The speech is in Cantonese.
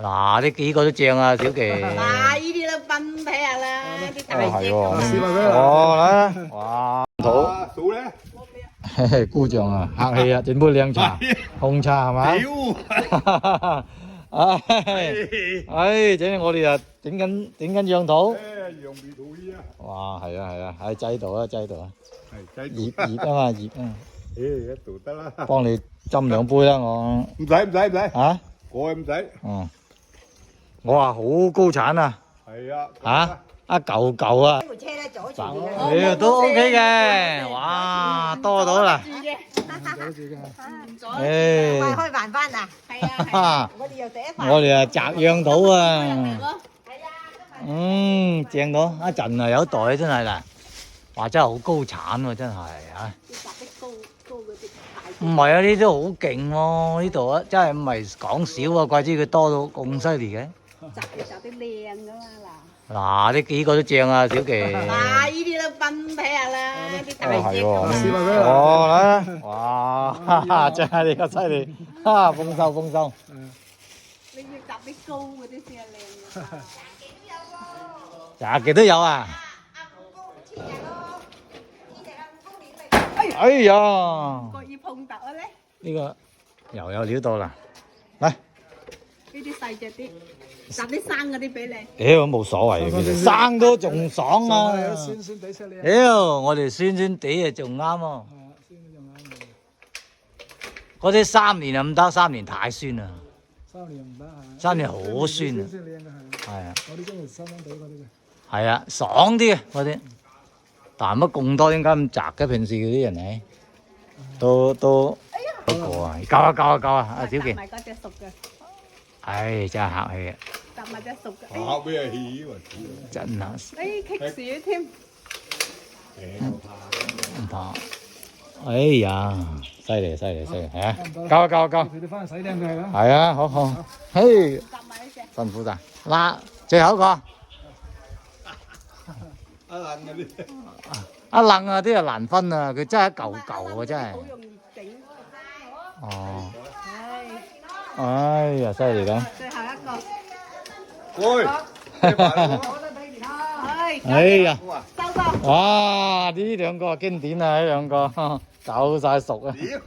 嗱，呢幾個都正啊，小琪。嗱，呢啲都分睇下啦，啲大隻。哦，嚟，哇，好。數咧，嘿嘿，姑丈啊，客氣啊，整杯靚茶，紅茶係嘛？屌！唉，整我哋啊整緊羊肚。羊皮肚衣啊！哇，係啊，喺擠度啊，擠度啊，係熱啊嘛，熱啊，一度得啦。幫你斟兩杯啦，我。唔使，嚇？我唔使。嗯。我話好高產啊！係啊。嚇？一嚿嚿啊！部車咧阻住嘅。誒都 OK 嘅，哇，多到啦！誒，快開飯翻啊！係啊，我哋又第一飯。我哋啊摘羊肚啊！係啊，正到一陣啊有袋真係啦，哇真係好高產喎真係啊！摘得高嗰啲。唔係啊，呢啲好勁喎，呢度啊真係唔係講少啊，怪之佢多到咁犀利嘅。摘得靚噶嘛嗱，呢幾個都正啊，小琪。嗱，呢啲都分睇下啦，啲大隻。哦，嚟，哇，真係呢個犀利，豐收。你要摘啲高嗰啲先係靚嘅。廿幾都有啊！哎呀，各意碰突啊咧！呢個又有料到啦，嚟。呢啲細隻啲，摘啲生嗰啲俾你。屌冇所謂嘅，生都仲爽啊！酸酸地出嚟。屌，我哋酸酸地啊仲啱喎。嗰啲3年啊唔得，3年太酸啦。 3年唔得3年好酸啊。先靚嘅係。係啊。我啲中意酸酸地嗰啲嘅。係啊，爽啲嘅嗰啲。但乜咁多點解咁窄嘅？平時嗰啲人誒，都嗰個啊，夠啊！阿小琪。埋嗰隻熟嘅，唉，真係客氣啊！摘埋隻熟嘅。嚇咩氣喎？真啊，誒，棘樹添。唔怕。哎呀，犀利係啊！夠。佢哋翻去洗靚佢係啦。係啊，好，嘿，摘埋呢隻。辛苦晒。嗱，最後一個，一冷嗰啲。一愣啊，啲啊難分啊，佢真係一嚿嚿啊，真係。好容易整。哦，唉，哎呀，犀利咁。最後一個。喂，唉，哎呀，收工。哇！呢兩個經典啊，呢兩個走晒熟啊。屌！